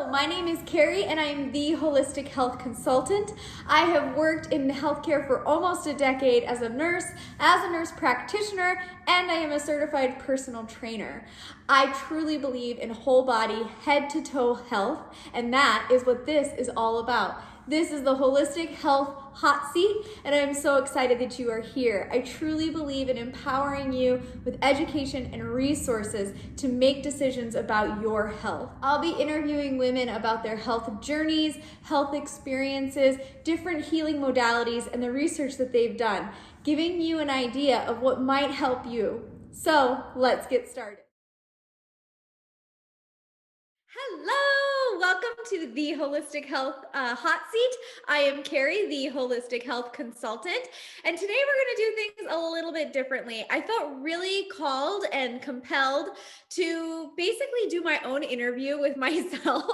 My name is Carrie and I'm the Holistic Health Consultant. I have worked in healthcare for almost a decade as a nurse practitioner, and I am a certified personal trainer. I truly believe in whole body, head to toe health, and that is what this is all about. This is the Holistic Health Hot Seat, and I'm so excited that you are here. I truly believe in empowering you with education and resources to make decisions about your health. I'll be interviewing women about their health journeys, health experiences, different healing modalities, and the research that they've done, giving you an idea of what might help you. So let's get started. Hello, welcome to the Holistic Health Hot Seat. I am Carrie, the Holistic Health Consultant, and today we're going to do things a little bit differently. I felt really called and compelled to basically do my own interview with myself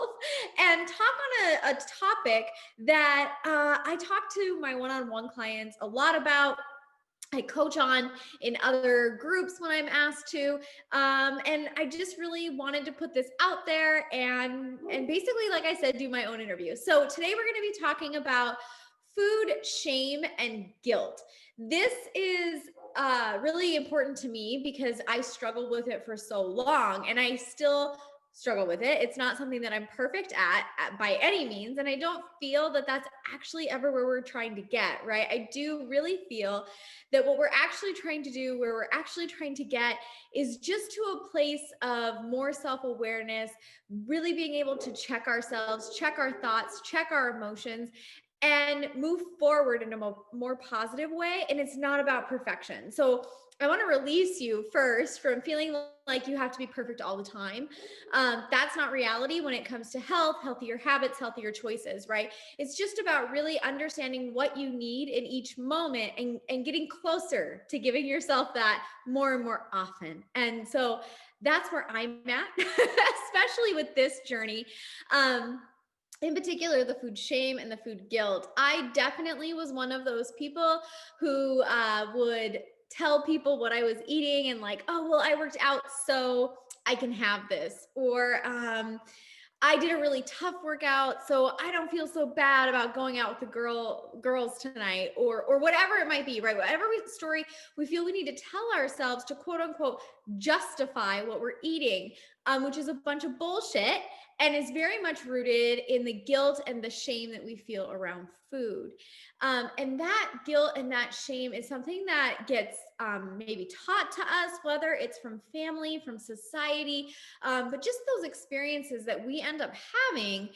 and talk on a topic that I talk to my one-on-one clients a lot about. I coach on in other groups when I'm asked to, and I just really wanted to put this out there and basically, like I said, do my own interview. So today we're going to be talking about food shame and guilt. This is really important to me because I struggled with it for so long, and I still struggle with it. It's not something that I'm perfect at by any means, and I don't feel that that's actually ever where we're trying to get, right? I do really feel that what we're actually trying to do, where we're actually trying to get, is just to a place of more self-awareness, really being able to check ourselves, check our thoughts, check our emotions, and move forward in a more positive way. And it's not about perfection. So I want to release you first from feeling like you have to be perfect all the time. That's not reality when it comes to health, healthier habits, healthier choices, right? It's just about really understanding what you need in each moment and getting closer to giving yourself that more and more often. And so that's where I'm at, especially with this journey. In particular, the food shame and the food guilt. I definitely was one of those people who would tell people what I was eating and like, oh, well, I worked out so I can have this. Or I did a really tough workout, so I don't feel so bad about going out with the girls tonight, or whatever it might be, right? Whatever story we feel we need to tell ourselves to quote unquote justify what we're eating, which is a bunch of bullshit and is very much rooted in the guilt and the shame that we feel around food. And that guilt and that shame is something that gets maybe taught to us, whether it's from family, from society, but just those experiences that we end up having,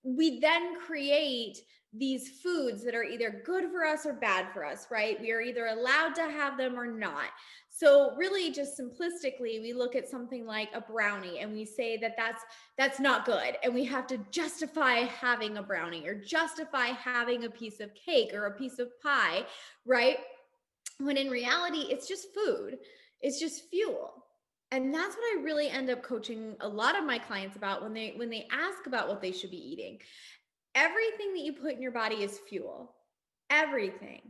we then create these foods that are either good for us or bad for us, right? We are either allowed to have them or not. So really just simplistically, we look at something like a brownie and we say that that's not good. And we have to justify having a brownie or justify having a piece of cake or a piece of pie, right? When in reality, it's just food. It's just fuel. And that's what I really end up coaching a lot of my clients about when they ask about what they should be eating. Everything that you put in your body is fuel. Everything.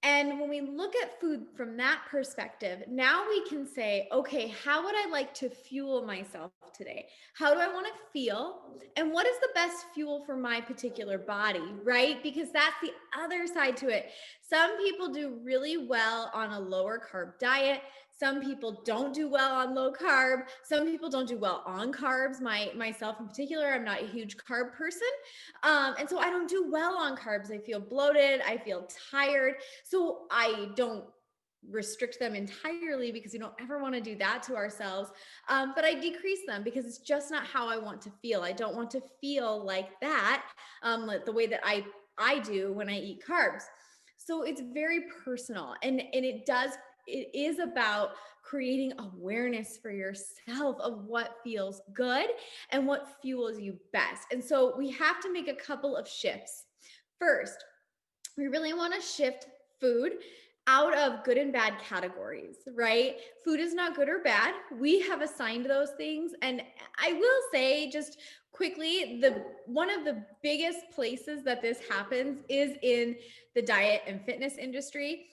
And when we look at food from that perspective, now we can say, okay, how would I like to fuel myself today? How do I want to feel? And what is the best fuel for my particular body, right? Because that's the other side to it. Some people do really well on a lower carb diet. Some people don't do well on low carb. Some people don't do well on carbs. Myself in particular, I'm not a huge carb person. And so I don't do well on carbs. I feel bloated. I feel tired. So I don't restrict them entirely because we don't ever want to do that to ourselves. But I decrease them because it's just not how I want to feel. I don't want to feel like that, the way that I do when I eat carbs. So it's very personal, and it is about creating awareness for yourself of what feels good and what fuels you best. And so we have to make a couple of shifts. First, we really want to shift food out of good and bad categories, right? Food is not good or bad. We have assigned those things. And I will say, just quickly, one of the biggest places that this happens is in the diet and fitness industry.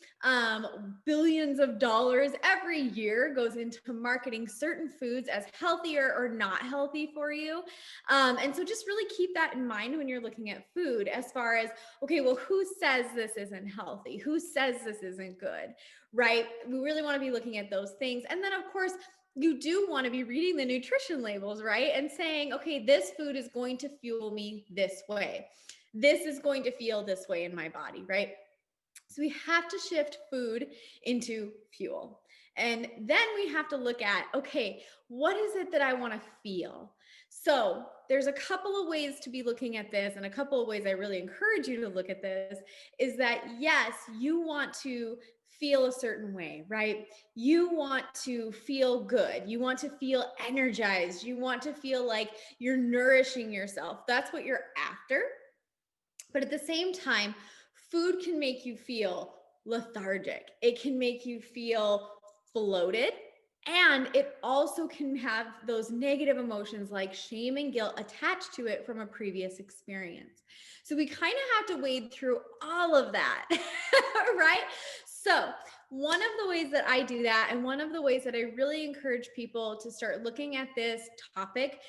Billions of dollars every year goes into marketing certain foods as healthier or not healthy for you. And so just really keep that in mind when you're looking at food, as far as, okay, well, who says this isn't healthy? Who says this isn't good, right? We really want to be looking at those things. And then, of course, you do want to be reading the nutrition labels, right? And saying, okay, this food is going to fuel me this way. This is going to feel this way in my body, right? So we have to shift food into fuel. And then we have to look at, okay, what is it that I want to feel? So there's a couple of ways to be looking at this, and a couple of ways I really encourage you to look at this is that, yes, you want to feel a certain way, right? You want to feel good. You want to feel energized. You want to feel like you're nourishing yourself. That's what you're after. But at the same time, food can make you feel lethargic. It can make you feel bloated. And it also can have those negative emotions like shame and guilt attached to it from a previous experience. So we kind of have to wade through all of that, right? So one of the ways that I do that, and one of the ways that I really encourage people to start looking at this topic,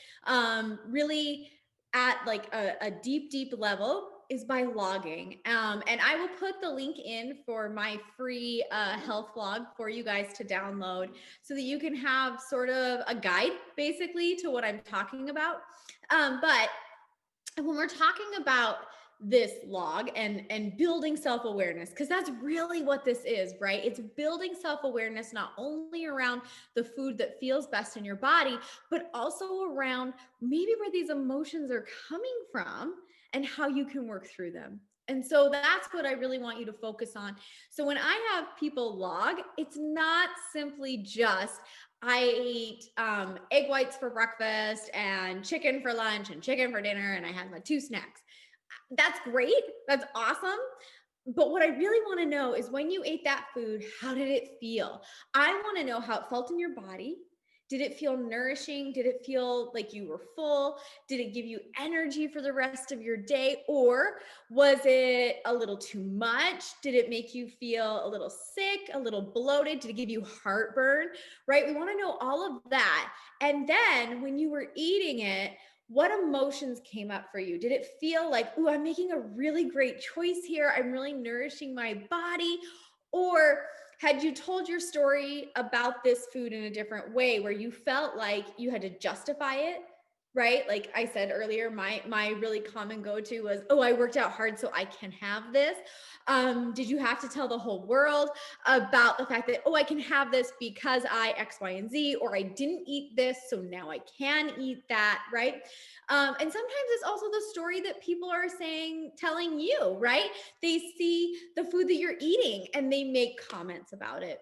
really at like a deep, deep level, is by logging. And I will put the link in for my free health log for you guys to download so that you can have sort of a guide basically to what I'm talking about. But when we're talking about this log and building self-awareness, because that's really what this is, right? It's building self-awareness not only around the food that feels best in your body, but also around maybe where these emotions are coming from and how you can work through them. And so that's what I really want you to focus on. So when I have people log, it's not simply just, I ate egg whites for breakfast and chicken for lunch and chicken for dinner, and I had my 2 snacks. That's great. That's awesome. But what I really want to know is, when you ate that food, how did it feel? I want to know how it felt in your body. Did it feel nourishing? Did it feel like you were full? Did it give you energy for the rest of your day? Or was it a little too much? Did it make you feel a little sick, a little bloated? Did it give you heartburn? Right? We want to know all of that. And then when you were eating it, what emotions came up for you? Did it feel like, oh, I'm making a really great choice here, I'm really nourishing my body? Or had you told your story about this food in a different way, where you felt like you had to justify it, right? Like I said earlier, my really common go-to was, oh, I worked out hard so I can have this. Did you have to tell the whole world about the fact that, oh, I can have this because I X, Y, and Z, or I didn't eat this, so now I can eat that, right? And sometimes it's also the story that people are telling you, right? They see the food that you're eating and they make comments about it.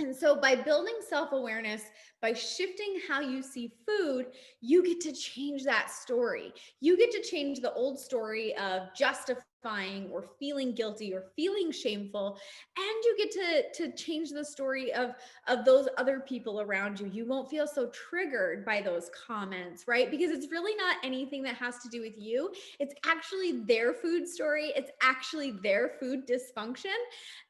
And so by building self-awareness, by shifting how you see food, you get to change that story. You get to change the old story of justifying or feeling guilty or feeling shameful. And you get to change the story of those other people around you. You won't feel so triggered by those comments, right? Because it's really not anything that has to do with you. It's actually their food story. It's actually their food dysfunction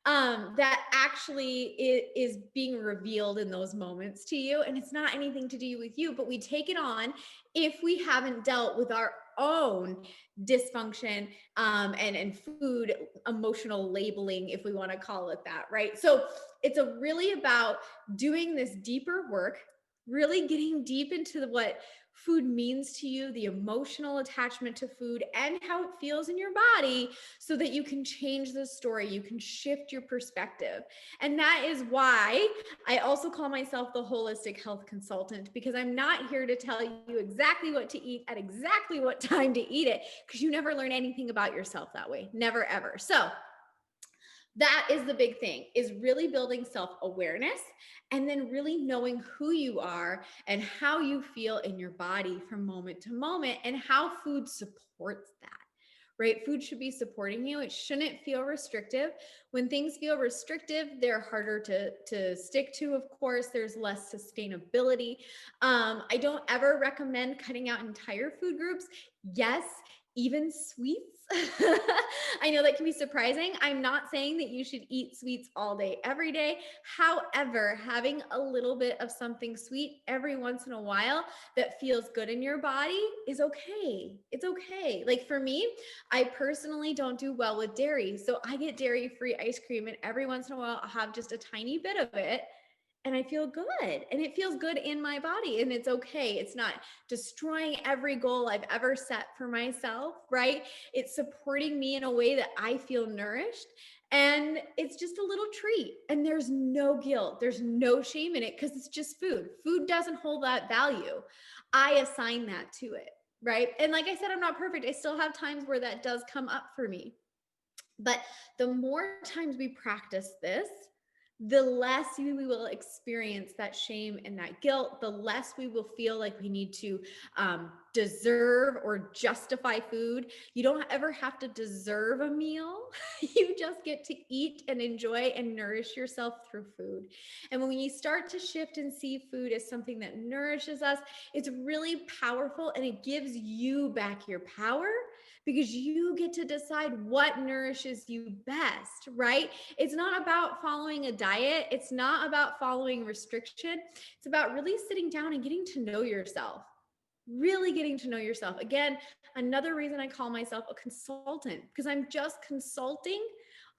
that actually is being revealed in those moments to you. And it's not anything to do with you, but we take it on if we haven't dealt with our own dysfunction and food emotional labeling, if we want to call it that, right? So it's really about doing this deeper work, really getting deep into what food means to you, the emotional attachment to food, and how it feels in your body, so that you can change the story, you can shift your perspective. And that is why I also call myself the holistic health consultant, because I'm not here to tell you exactly what to eat at exactly what time to eat it, because you never learn anything about yourself that way, never ever. So that is the big thing, is really building self-awareness, and then really knowing who you are and how you feel in your body from moment to moment, and how food supports that, right? Food should be supporting you. It shouldn't feel restrictive. When things feel restrictive, they're harder to stick to, of course. There's less sustainability. I don't ever recommend cutting out entire food groups. Yes, even sweets. I know that can be surprising. I'm not saying that you should eat sweets all day, every day. However, having a little bit of something sweet every once in a while that feels good in your body is okay. It's okay. Like for me, I personally don't do well with dairy. So I get dairy-free ice cream, and every once in a while I'll have just a tiny bit of it. And I feel good, and it feels good in my body, and it's okay. It's not destroying every goal I've ever set for myself, right? It's supporting me in a way that I feel nourished, and it's just a little treat, and there's no guilt. There's no shame in it because it's just food. Food doesn't hold that value. I assign that to it, right? And like I said, I'm not perfect. I still have times where that does come up for me. But the more times we practice this, the less we will experience that shame and that guilt, the less we will feel like we need to deserve or justify food. You don't ever have to deserve a meal. You just get to eat and enjoy and nourish yourself through food. And when you start to shift and see food as something that nourishes us, it's really powerful, and it gives you back your power because you get to decide what nourishes you best, right? It's not about following a diet. It's not about following restriction. It's about really sitting down and getting to know yourself, really getting to know yourself. Again, another reason I call myself a consultant, because I'm just consulting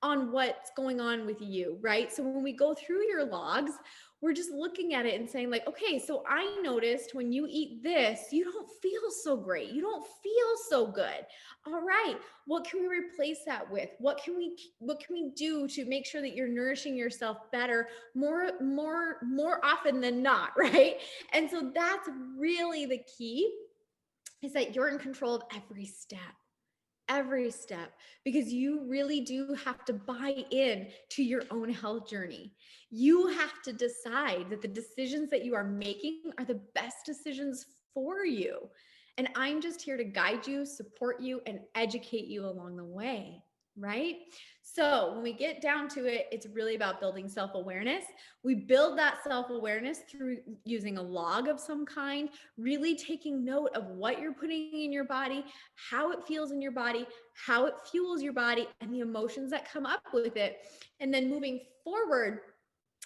on what's going on with you, right? So when we go through your logs, we're just looking at it and saying like, okay, so I noticed when you eat this, you don't feel so great. You don't feel so good. All right, what can we replace that with? What can we do to make sure that you're nourishing yourself better more often than not, right? And so that's really the key, is that you're in control of every step, because you really do have to buy in to your own health journey. You have to decide that the decisions that you are making are the best decisions for you. And I'm just here to guide you, support you, and educate you along the way, right? So when we get down to it, it's really about building self-awareness. We build that self-awareness through using a log of some kind, really taking note of what you're putting in your body, how it feels in your body, how it fuels your body, and the emotions that come up with it. And then moving forward,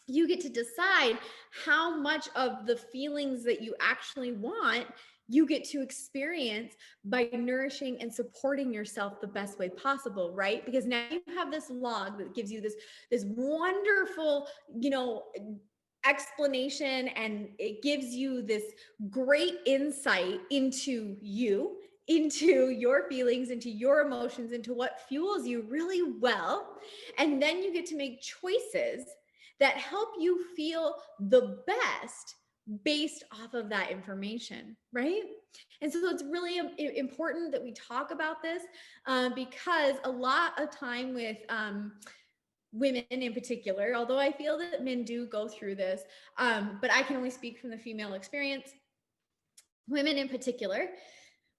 you get to decide how much of the feelings that you actually want you get to experience by nourishing and supporting yourself the best way possible, right? Because now you have this log that gives you this wonderful, explanation, and it gives you this great insight into you, into your feelings, into your emotions, into what fuels you really well. And then you get to make choices that help you feel the best based off of that information, right? And so it's really important that we talk about this, because a lot of time with women in particular, although I feel that men do go through this, but I can only speak from the female experience. Women in particular,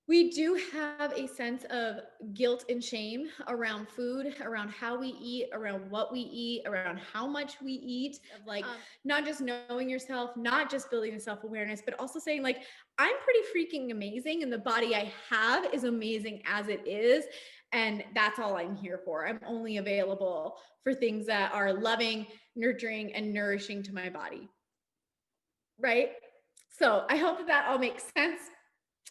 we do have a sense of guilt and shame around food, around how we eat, around what we eat, around how much we eat, of like not just knowing yourself, not just building the self-awareness, but also saying like, I'm pretty freaking amazing, and the body I have is amazing as it is. And that's all I'm here for. I'm only available for things that are loving, nurturing, and nourishing to my body. Right? So I hope that all makes sense.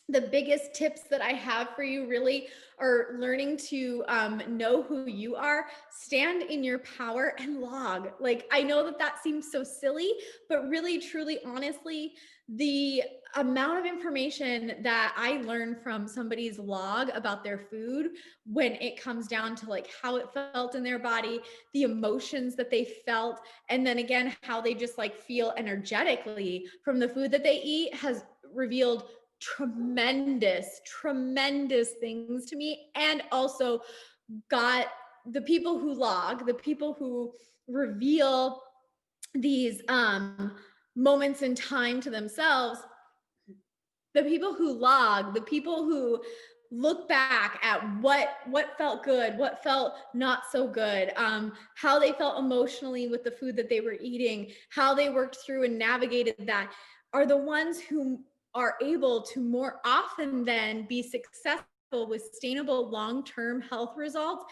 The biggest tips that I have for you really are learning to know who you are, stand in your power, and log. Like, I know that seems so silly, but really, truly, honestly, the amount of information that I learned from somebody's log about their food, when it comes down to like how it felt in their body, the emotions that they felt, and then again, how they just like feel energetically from the food that they eat, has revealed tremendous things to me. And also got the people who log, the people who reveal these moments in time to themselves, the people who log, the people who look back at what felt good, what felt not so good, how they felt emotionally with the food that they were eating, how they worked through and navigated that, are the ones who are able to more often than be successful with sustainable long-term health results,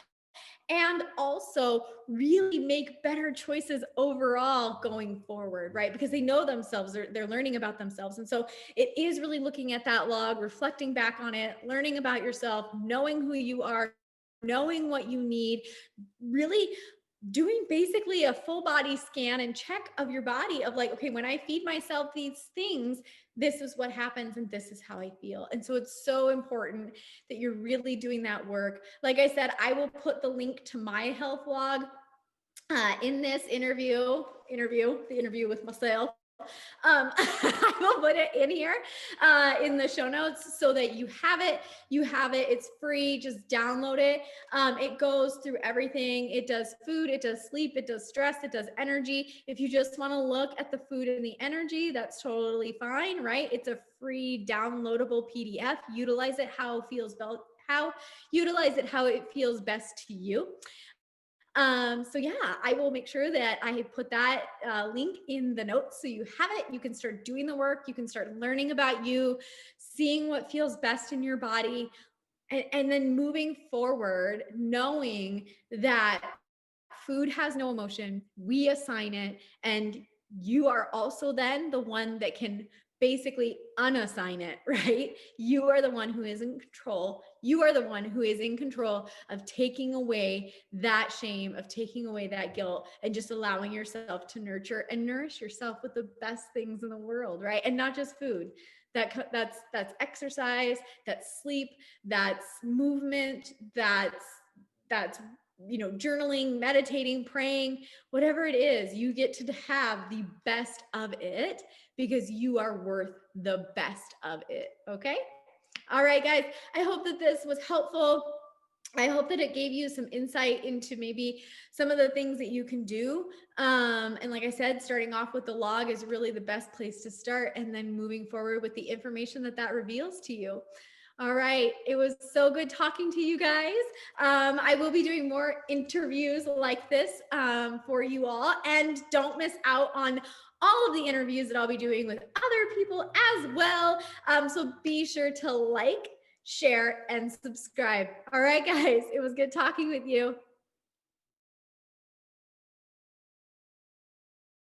and also really make better choices overall going forward, right? Because they know themselves, they're learning about themselves. And so it is really looking at that log, reflecting back on it, learning about yourself, knowing who you are, knowing what you need, really doing basically a full body scan and check of your body of like, okay, when I feed myself these things, this is what happens and this is how I feel. And so it's so important that you're really doing that work. Like I said, I will put the link to my health log in this the interview with myself. I will put it in here in the show notes so that you have it. You have it. It's free. Just download it. It goes through everything. It does food. It does sleep. It does stress. It does energy. If you just want to look at the food and the energy, that's totally fine, right? It's a free downloadable PDF. Utilize it how it feels how it feels best to you. So yeah, I will make sure that I put that link in the notes so you have it. You can start doing the work. You can start learning about you, seeing what feels best in your body, and then moving forward, knowing that food has no emotion. We assign it, and you are also then the one that can basically unassign it, right? You are the one who is in control. You are the one who is in control of taking away that shame, of taking away that guilt, and just allowing yourself to nurture and nourish yourself with the best things in the world, right? And not just food. That's exercise, that's sleep, that's movement, that's journaling, meditating, praying, whatever it is, you get to have the best of it because you are worth the best of it. Okay. All right, guys, I hope that this was helpful. I hope that it gave you some insight into maybe some of the things that you can do. And like I said, starting off with the log is really the best place to start, and then moving forward with the information that reveals to you. All right. It was so good talking to you guys. I will be doing more interviews like this for you all. And don't miss out on all of the interviews that I'll be doing with other people as well. So be sure to like, share, and subscribe. All right, guys. It was good talking with you.